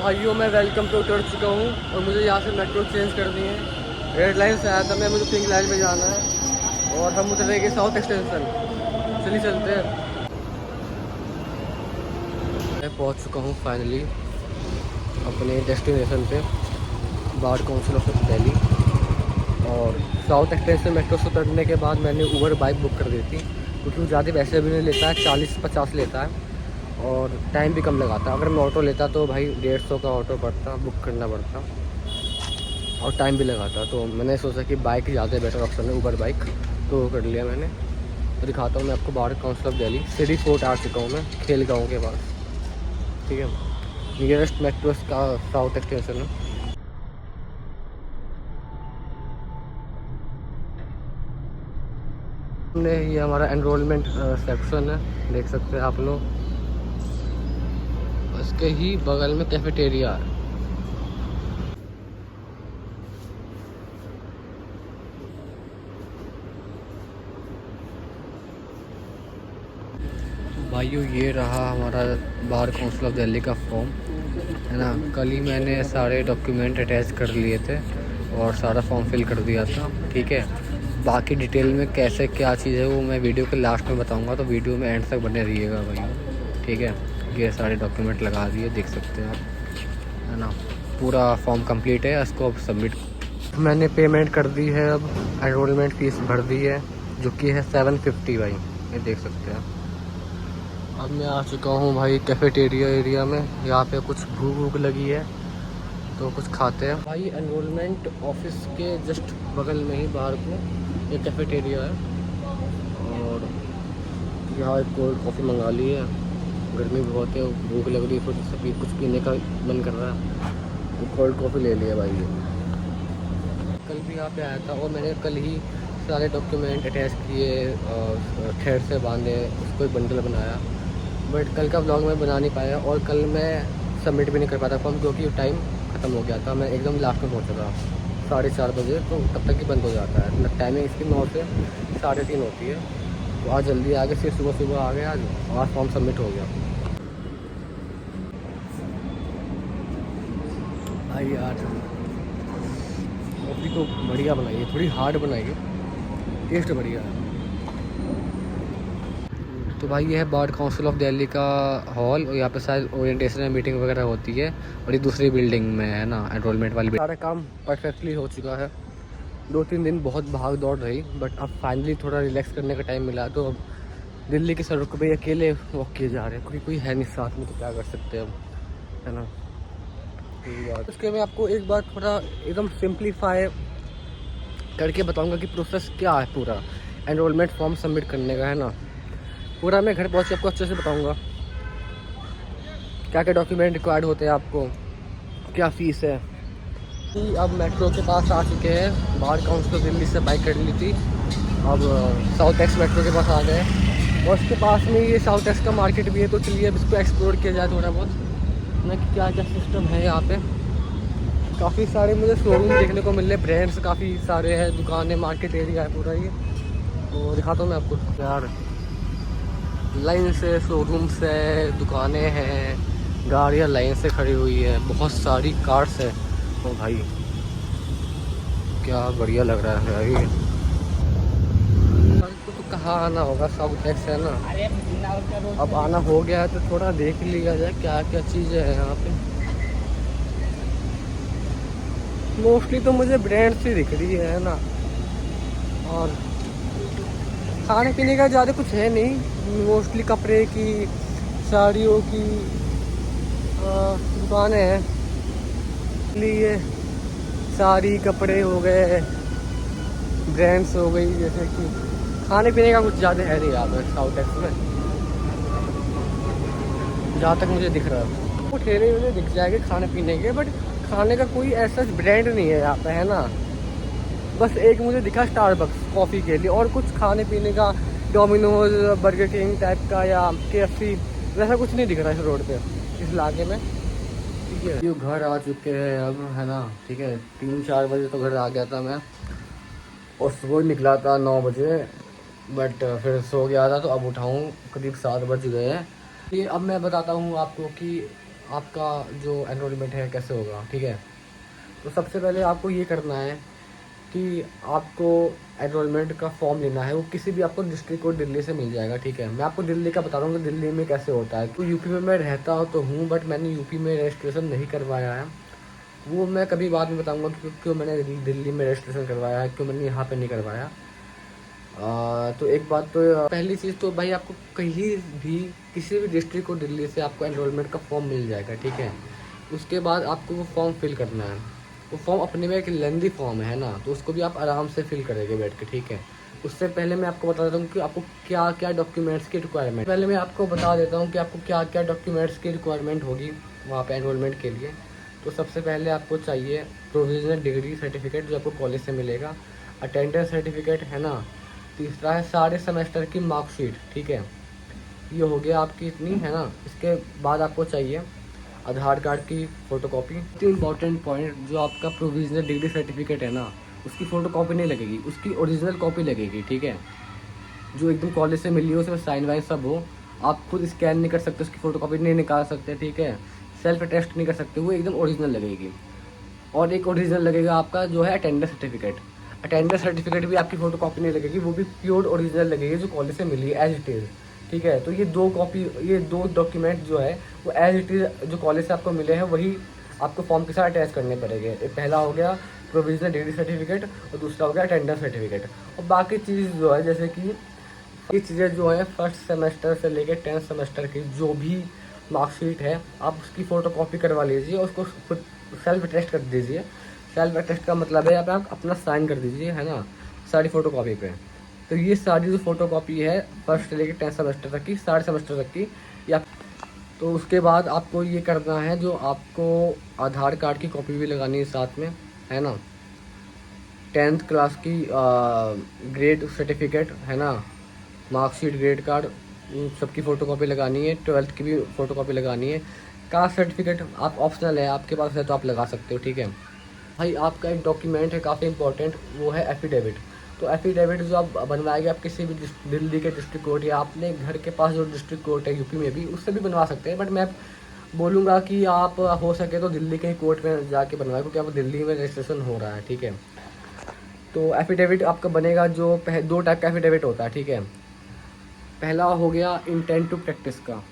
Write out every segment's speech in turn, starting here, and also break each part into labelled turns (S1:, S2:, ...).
S1: भाइयों मैं वेलकम पे उतर चुका हूँ और मुझे यहाँ से मेट्रो चेंज करनी है। रेड लाइन से आया था मैं, मुझे पिंक लाइन में जाना है और हम उतरेंगे साउथ एक्सटेंशन। चलिए चलते हैं। मैं पहुँच चुका हूँ फाइनली अपने डेस्टिनेशन पे, बार काउंसिल ऑफ दिल्ली। और साउथ एक्सटेंशन मेट्रो से उतरने के बाद मैंने ऊबर बाइक बुक कर दी थी, क्योंकि वो ज़्यादा पैसे भी नहीं लेता है, 40-50 लेता है और टाइम भी कम लगाता। अगर मैं ऑटो लेता तो भाई 150 का ऑटो पड़ता, बुक करना पड़ता और टाइम भी लगाता। तो मैंने सोचा कि बाइक ज़्यादा बेटर ऑप्शन है, ऊबर बाइक, तो कर लिया मैंने। तो दिखाता हूँ मैं आपको bar council of Delhi, city fort आ चुका हूँ मैं, खेल गाँव के पास। ठीक है, नियरेस्ट मेट्रो का साउथ एक्सटेंशन है। ये हमारा एनरोलमेंट सेक्शन है, देख सकते हैं आप लोग। उसके ही बगल में कैफेटेरिया है। भाइयों ये रहा हमारा बार काउंसिल ऑफ दिल्ली का फॉर्म, है ना। कल ही मैंने सारे डॉक्यूमेंट अटैच कर लिए थे और सारा फॉर्म फिल कर दिया था। ठीक है, बाकी डिटेल में कैसे क्या चीज़ है वो मैं वीडियो के लास्ट में बताऊंगा, तो वीडियो में एंड तक बने रहिएगा भाई। ठीक है, ये सारे डॉक्यूमेंट लगा दिए, देख सकते हैं आप, है ना। पूरा फॉर्म कंप्लीट है, इसको अब सबमिट। मैंने पेमेंट कर दी है, अब एनरोलमेंट फ़ीस भर दी है जो कि है 750 भाई, ये देख सकते हैं। अब मैं आ चुका हूँ भाई कैफेटेरिया एरिया में। यहाँ पे कुछ भूख वूख लगी है तो कुछ खाते हैं भाई। एनरोलमेंट ऑफिस के जस्ट बगल में ही बाहर को ये कैफेटेरिया है और यहाँ एक कोल्ड कॉफ़ी मंगा ली है। गर्मी बहुत है, भूख लग रही है, फिर सभी कुछ पीने का मन कर रहा है तो कोल्ड कॉफ़ी ले लिया भाई। कल भी यहाँ पे आया था और मैंने कल ही सारे डॉक्यूमेंट अटैच किए, थ्रेड से बांधे, उसको एक बंडल बनाया। बट कल का व्लॉग मैं बना नहीं पाया और कल मैं सबमिट भी नहीं कर पाता फॉर्म, क्योंकि टाइम ख़त्म हो गया था। मैं एकदम लास्ट में पहुँचा था 4:30 बजे, तो तब तक ही बंद हो जाता है। मतलब टाइमिंग इसकी 9 से 3:30 होती है। तो आज जल्दी आ गए, फिर सुबह सुबह आ गए आज फॉर्म सबमिट हो गया भाई। यार कॉफ़ी तो बढ़िया बनाई है, थोड़ी हार्ड बनाई है, टेस्ट बढ़िया है। तो भाई ये है बार काउंसिल ऑफ दिल्ली का हॉल और यहाँ पे शायद ओरिएंटेशन मीटिंग वगैरह होती है। और ये दूसरी बिल्डिंग में है ना, एनरोलमेंट वाली। सारा काम परफेक्टली हो चुका है। 2-3 दिन बहुत भाग दौड़ रही, बट अब फाइनली थोड़ा रिलैक्स करने का टाइम मिला। तो अब दिल्ली की सड़क पे अकेले वॉक किए जा रहे हैं, क्योंकि कोई है नहीं साथ में, तो क्या कर सकते हैं अब, है ना। उसके मैं आपको एक बार थोड़ा एकदम सिंप्लीफाई करके बताऊँगा कि प्रोसेस क्या है पूरा एनरोलमेंट फॉर्म सबमिट करने का, है ना। पूरा मैं घर पहुँच के आपको अच्छे से बताऊँगा क्या क्या डॉक्यूमेंट रिक्वायर्ड होते हैं आपको, क्या फ़ीस है। अब मेट्रो के पास आ चुके हैं, बार काउंसिल ऑफ दिल्ली से बाइक कर ली थी। अब साउथ एक्स मेट्रो के पास आ गए और उसके पास में ये साउथ एक्स का मार्केट भी है। तो चलिए अब इसको एक्सप्लोर किया जाए थोड़ा बहुत ना, कि क्या क्या सिस्टम है यहाँ पे। काफ़ी सारे मुझे शोरूम देखने को मिल रहे, ब्रांड्स काफ़ी सारे हैं, दुकानें, मार्केट एरिया है पूरा ये। तो दिखाता हूँ मैं आपको यार, लाइन से शोरूम्स है, दुकानें हैं, गाड़ियाँ लाइन से खड़ी हुई है, बहुत सारी कार्स है। ओ भाई क्या बढ़िया लग रहा है भाई। हमको तो कहाँ आना होगा, साउथ एक्स है ना। अब आना हो गया है तो थोड़ा देख लिया जाए क्या क्या चीज़ें हैं यहाँ पे। मोस्टली तो मुझे ब्रांड्स ही दिख रही है ना, और खाने पीने का ज़्यादा कुछ है नहीं। मोस्टली कपड़े की, साड़ियों की दुकानें हैं। इसलिए साड़ी, कपड़े हो गए, ब्रांड्स हो गई, जैसे कि खाने पीने का कुछ ज़्यादा है नहीं यहाँ पर साउथ एक्स में, जहाँ तक मुझे दिख रहा है। वो ठेले मुझे दिख जाएंगे खाने पीने के, बट खाने का कोई ऐसा ब्रांड नहीं है यहाँ पे, है ना। बस एक मुझे दिखा स्टारबक्स कॉफ़ी के लिए, और कुछ खाने पीने का डोमिनोज, बर्गर किंग टाइप का या KFC वैसा कुछ नहीं दिख रहा है इस रोड पे, इस इलाके में। ठीक है, ये घर आ चुके हैं अब, है ना। ठीक है, 3-4 बजे तो घर आ गया था मैं, और सुबह निकला था 9 बजे, बट फिर सो गया था। तो अब उठाऊँ करीब 7 बज गए हैं। ये अब मैं बताता हूँ आपको कि आपका जो एनरोलमेंट है कैसे होगा, ठीक है। तो सबसे पहले आपको ये करना है कि आपको एनरोलमेंट का फॉर्म लेना है, वो किसी भी आपको डिस्ट्रिक्ट कोड दिल्ली से मिल जाएगा, ठीक है। मैं आपको दिल्ली का बता रहा हूँ कि दिल्ली में कैसे होता है। तो यूपी में मैं रहता तो हूँ, बट मैंने यूपी में रजिस्ट्रेशन नहीं करवाया है। वो मैं कभी बाद में बताऊँगा कि क्यों मैंने दिल्ली में रजिस्ट्रेशन करवाया है, क्यों मैंने यहाँ पर नहीं करवाया। तो एक बात तो पहली चीज़ तो भाई आपको कहीं भी किसी भी डिस्ट्रिक्ट को दिल्ली से आपको एनरोलमेंट का फॉर्म मिल जाएगा, ठीक है। उसके बाद आपको वो फॉर्म फिल करना है। वो फॉर्म अपने में एक लेंदी फॉर्म है ना, तो उसको भी आप आराम से फिल करेंगे बैठ के, ठीक है। उससे पहले मैं आपको बता देता हूँ कि आपको क्या क्या डॉक्यूमेंट्स की रिक्वायरमेंट, पहले मैं आपको बता देता हूँ कि आपको क्या क्या डॉक्यूमेंट्स की रिक्वायरमेंट होगी वहाँ पे एनरोलमेंट के लिए। तो सबसे पहले आपको चाहिए प्रोविजनल डिग्री सर्टिफिकेट जो आपको कॉलेज से मिलेगा, अटेंडेंस सर्टिफिकेट है ना। तीसरा है सारे सेमेस्टर की मार्कशीट, ठीक है। ये हो गया आपकी इतनी है ना। इसके बाद आपको चाहिए आधार कार्ड की फ़ोटोकॉपी। तो इम्पॉर्टेंट पॉइंट, जो आपका प्रोविजनल डिग्री सर्टिफिकेट है ना, उसकी फ़ोटोकॉपी नहीं लगेगी, उसकी ओरिजिनल कॉपी लगेगी, ठीक है। जो एकदम कॉलेज से मिली हो, उसमें साइन वाइन सब हो। आप खुद स्कैन नहीं कर सकते, उसकी फ़ोटोकॉपी नहीं निकाल सकते, ठीक है। सेल्फ अटेस्ट नहीं कर सकते, वो एकदम ओरिजिनल लगेगी। और एक ओरिजिनल लगेगा आपका जो है अटेंडेंस सर्टिफिकेट। अटेंडेंस सर्टिफिकेट भी आपकी फ़ोटोकॉपी नहीं लगेगी, वो भी प्योर ओरिजिनल लगेगी जो कॉलेज से मिली है एज इट इज़, ठीक है। तो ये दो डॉक्यूमेंट जो है वो एज इट इज़ जो कॉलेज से आपको मिले हैं वही आपको फॉर्म के साथ अटैच करने पड़ेंगे। एक पहला हो गया प्रोविजनल डिग्री सर्टिफिकेट और दूसरा हो गया अटेंडेंस सर्टिफिकेट। और बाकी चीज़ जो है, जैसे कि ये चीज़ें जो है फर्स्ट सेमेस्टर से लेकर 10th सेमेस्टर की जो भी मार्कशीट है, आप उसकी फ़ोटोकॉपी करवा लीजिए, उसको खुद सेल्फ अटेस्ट कर दीजिए। सेल्फ अटेस्ट का मतलब है आप अपना साइन कर दीजिए, है ना, सारी फ़ोटोकॉपी पे। तो ये सारी जो फ़ोटोकॉपी है फर्स्ट से लेकर 10th सेमेस्टर तक की, सारे सेमेस्टर तक की, या तो उसके बाद आपको ये करना है, जो आपको आधार कार्ड की कॉपी भी लगानी है साथ में, है ना। 10th क्लास की ग्रेड सर्टिफिकेट है ना, मार्कशीट, ग्रेड कार्ड, इन सबकी फ़ोटोकॉपी लगानी है। 12th की भी फ़ोटोकॉपी लगानी है। कास्ट सर्टिफिकेट आप ऑप्शनल है, आपके पास है तो आप लगा सकते हो, ठीक है भाई। आपका एक डॉक्यूमेंट है काफ़ी इंपॉर्टेंट, वो है एफिडेविट। तो एफिडेविट जो आप बनवाएंगे, आप किसी भी दिल्ली के डिस्ट्रिक्ट कोर्ट या अपने घर के पास जो डिस्ट्रिक्ट कोर्ट है यूपी में भी, उससे भी बनवा सकते हैं। बट मैं बोलूँगा कि आप हो सके तो दिल्ली के ही कोर्ट में जाके बनवाएं, क्योंकि अब दिल्ली में रजिस्ट्रेशन हो रहा है, ठीक है। तो एफिडेविट आपका बनेगा जो दो टाइप का एफिडेविट होता है, ठीक है। पहला हो गया इंटेंट टू प्रैक्टिस का।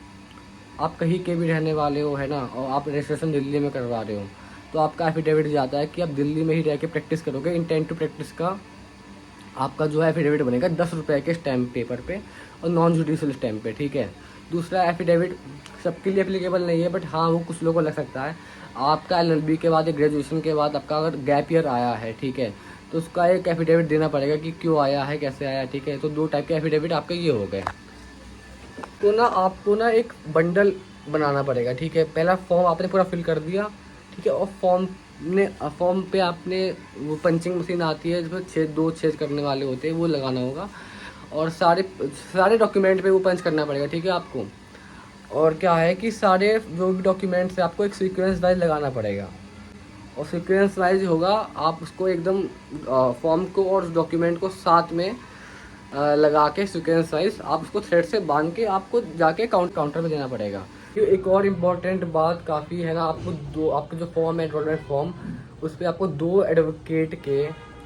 S1: आप कहीं के भी रहने वाले हो, है ना, और आप रजिस्ट्रेशन दिल्ली में करवा रहे हो, तो आपका एफिडेविट जाता है कि आप दिल्ली में ही रह के प्रैक्टिस करोगे। इंटेंट टू प्रैक्टिस का आपका जो है एफिडेविट बनेगा 10 रुपये के स्टैम्प पेपर पे और नॉन जुडिशियल स्टैम्प पे, ठीक है। दूसरा एफिडेविट सबके लिए एप्लीकेबल नहीं है, बट हाँ वो कुछ लोगों को लग सकता है। आपका एलएलबी के बाद या ग्रेजुएशन के बाद आपका अगर गैप ईयर आया है, ठीक है, तो उसका एक एफिडेविट देना पड़ेगा कि क्यों आया है, कैसे आया, ठीक है। तो दो टाइप के एफिडेविट आपके ये हो गए। तो ना आपको ना एक बंडल बनाना पड़ेगा, ठीक है। पहला फॉर्म आपने पूरा फिल कर दिया, ठीक है। और फॉर्म पे आपने वो पंचिंग मशीन आती है जिसमें दो छेद करने वाले होते हैं, वो लगाना होगा। और सारे डॉक्यूमेंट पे वो पंच करना पड़ेगा, ठीक है आपको। और क्या है कि सारे जो भी डॉक्यूमेंट्स है आपको एक सीक्वेंस वाइज लगाना पड़ेगा। और सीक्वेंस वाइज होगा, आप उसको एकदम फॉर्म को और डॉक्यूमेंट को साथ में लगा के सीक्वेंस वाइज आप उसको थ्रेड से बांध के आपको जाके काउंटर में देना पड़ेगा। ये एक और इम्पॉर्टेंट बात काफ़ी है ना, आपके जो फॉर्म है एनरोलमेंट फॉर्म, उस पर आपको 2 एडवोकेट के,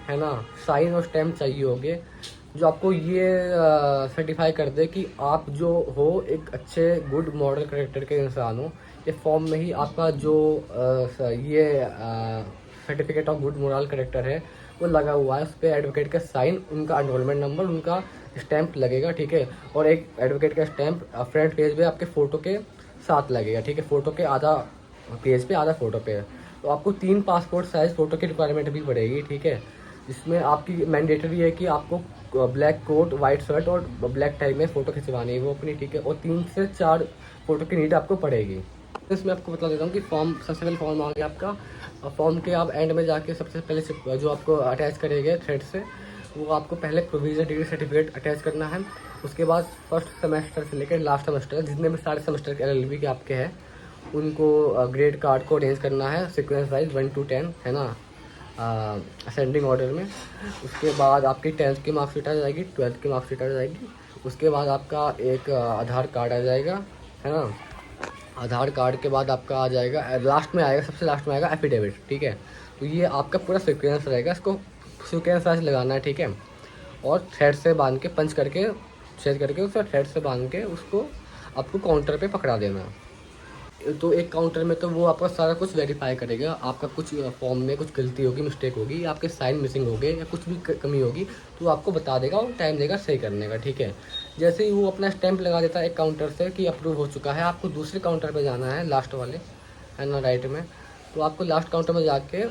S1: है ना, साइन और स्टैम्प चाहिए होंगे, जो आपको ये सर्टिफाई कर दे कि आप जो हो एक अच्छे गुड मॉडल करेक्टर के इंसान हो। ये फॉर्म में ही आपका जो ये certificate of good moral character है वो लगा हुआ है। उस पर एडवोकेट का साइन, उनका एनरोलमेंट नंबर, उनका स्टैंप लगेगा, ठीक है। और एक एडवोकेट का स्टैंप फ्रंट पेज पे आपके फ़ोटो के साथ लगेगा, ठीक है। फ़ोटो के आधा पेज पे, आधा फ़ोटो पे। तो आपको 3 पासपोर्ट साइज़ फ़ोटो की रिक्वायरमेंट भी पड़ेगी, ठीक है। जिसमें आपकी मैंडेटरी है कि आपको ब्लैक कोट, वाइट शर्ट और ब्लैक टाई में फ़ोटो खिंचवानी है वो अपनी, ठीक है। और 3 से 4 फ़ोटो की नीड आपको पड़ेगी। इसमें आपको बता देता हूँ कि फॉर्म, सबसे पहले फॉर्म आ गया आपका। फॉर्म के आप एंड में जाके सबसे पहले जो आपको अटैच करेंगे थ्रेड से, वो आपको पहले प्रोविजनल डिग्री सर्टिफिकेट अटैच करना है। उसके बाद फर्स्ट सेमेस्टर से लेकर लास्ट सेमेस्टर जितने भी सारे सेमेस्टर के एलएलबी के आपके हैं, उनको ग्रेड कार्ड को अरेंज करना है सीक्वेंस वाइज 1 to 10, है ना, असेंडिंग ऑर्डर में। उसके बाद आपकी 10th की मार्कशीट आ जाएगी, 12th की मार्कशीट आ जाएगी। उसके बाद आपका एक आधार कार्ड आ जाएगा, है ना। आधार कार्ड के बाद आपका आ जाएगा, लास्ट में आएगा, सबसे लास्ट में आएगा एफिडेविट, ठीक है। तो ये आपका पूरा सीक्वेंस रहेगा, इसको सीक्वेंस वाइज लगाना है, ठीक है। और थ्रेड से बांध के पंच करके छेद करके उसका थ्रेड से बांध के उसको आपको काउंटर पे पकड़ा देना है। तो एक काउंटर में तो वो आपका सारा कुछ वेरीफाई करेगा, आपका कुछ फॉर्म में कुछ गलती होगी, मिस्टेक होगी, आपके साइन मिसिंग हो गए या कुछ भी कमी होगी तो आपको बता देगा और टाइम देगा सही करने का, ठीक है। जैसे ही वो अपना स्टैंप लगा देता है एक काउंटर से कि अप्रूव हो चुका है, आपको दूसरे काउंटर पे जाना है, लास्ट वाले है ना, राइट में। तो आपको लास्ट काउंटर में जाके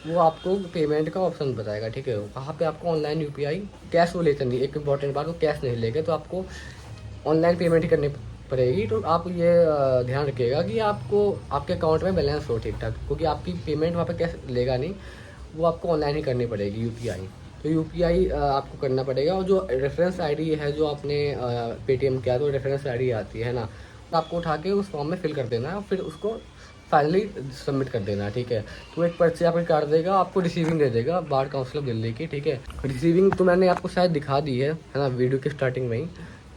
S1: वो आपको पेमेंट का ऑप्शन बताएगा, ठीक है। वहाँ पे आपको ऑनलाइन UPI कैश वो लेते नहीं, एक इंपॉर्टेंट बात, वो कैश नहीं लेंगे, तो आपको ऑनलाइन पेमेंट ही करनी पड़ेगी। तो आप ये ध्यान रखिएगा कि आपको आपके अकाउंट में बैलेंस हो ठीक ठाक, क्योंकि आपकी पेमेंट वहाँ पे कैश लेगा नहीं, वो आपको ऑनलाइन ही करनी पड़ेगी UPI। तो UPI आपको करना पड़ेगा। और जो रेफरेंस ID है, जो आपने पेटीएम किया तो रेफरेंस ID आती है ना, तो आपको उठा के उस फॉर्म में फिल कर देना है और फिर उसको फाइनली सबमिट कर देना है, ठीक है। तो एक पर्ची आपको काट देगा, आपको रिसीविंग दे देगा बार काउंसिल ऑफ दिल्ली की, ठीक है। रिसीविंग तो मैंने आपको शायद दिखा दी है ना, वीडियो की स्टार्टिंग में ही।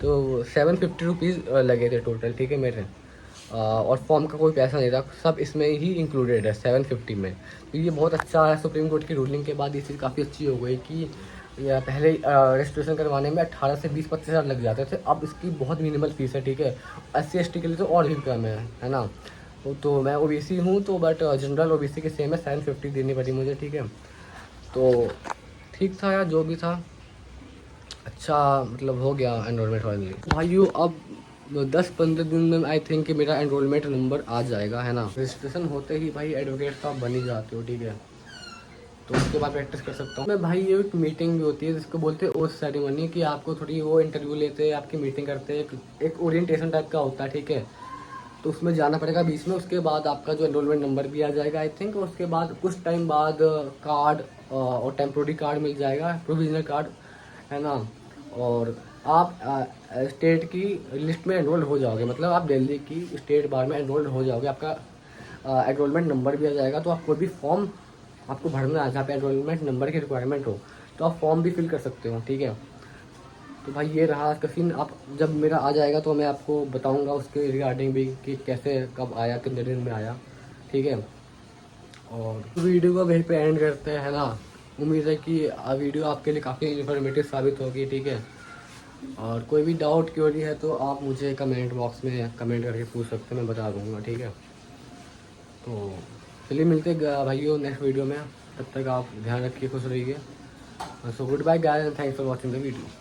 S1: तो 750 रुपीज़ लगे थे टोटल, ठीक है मेरे। और फॉर्म का कोई पैसा नहीं था, सब इसमें ही इंक्लूडेड है 750 में। तो ये बहुत अच्छा है, सुप्रीम कोर्ट की रूलिंग के बाद ये चीज़ काफ़ी अच्छी हो गई कि या पहले रजिस्ट्रेशन करवाने में 18 से 20-25 हज़ार लग जाते थे, अब इसकी बहुत मिनिमल फीस है, ठीक है। SC ST के लिए तो और भी कम है ना। तो मैं OBC हूँ, तो बट जनरल OBC के सेम है, 750 देनी पड़ी मुझे, ठीक है। तो ठीक था यार, जो भी था अच्छा, मतलब हो गया एनरोलमेंट फाइनली भाइयों। अब 10-15 दिन में आई थिंक कि मेरा एनरोलमेंट नंबर आ जाएगा, है ना। रजिस्ट्रेशन होते ही भाई एडवोकेट तो आप बन ही जाते हो, ठीक है। तो उसके बाद प्रैक्टिस कर सकता हूँ मैं भाई। ये एक मीटिंग भी होती है जिसको बोलते हैं ओथ सेरेमनी, कि आपको थोड़ी वो इंटरव्यू लेते हैं, आपकी मीटिंग करते हैं, एक ओरिएंटेशन टाइप का होता है, ठीक है। तो उसमें जाना पड़ेगा बीच में, उसके बाद आपका जो एनरोलमेंट नंबर भी आ जाएगा आई थिंक। और उसके बाद कुछ टाइम बाद कार्ड और टेम्प्रोरी कार्ड मिल जाएगा, प्रोविजनल कार्ड, है ना। और आप स्टेट की लिस्ट में एनरोल्ड हो जाओगे, मतलब आप दिल्ली की स्टेट बार में एनरोल्ड हो जाओगे। आपका एनरोलमेंट नंबर भी आ जाएगा, तो आप कोई भी फॉर्म आपको भरना है जहाँ पे एनरोलमेंट नंबर की रिक्वायरमेंट हो, तो आप फॉर्म भी फिल कर सकते हो, ठीक है। तो भाई ये रहा का सीन। आप जब मेरा आ जाएगा तो मैं आपको बताऊंगा उसके रिगार्डिंग भी कि कैसे कब आया, कितने दिन में आया, ठीक है। और वीडियो को वहीं पे एंड करते हैं, है ना। उम्मीद है कि वीडियो आपके लिए काफ़ी इन्फॉर्मेटिव साबित होगी, ठीक है। और कोई भी डाउट क्योरी है तो आप मुझे कमेंट बॉक्स में कमेंट करके पूछ सकते हैं, मैं बता दूँगा, ठीक है। तो चलिए मिलते हैं भाइयों नेक्स्ट वीडियो में, तब तक आप ध्यान रखिए, खुश रहिए। So good bye guys and thanks for watching the video.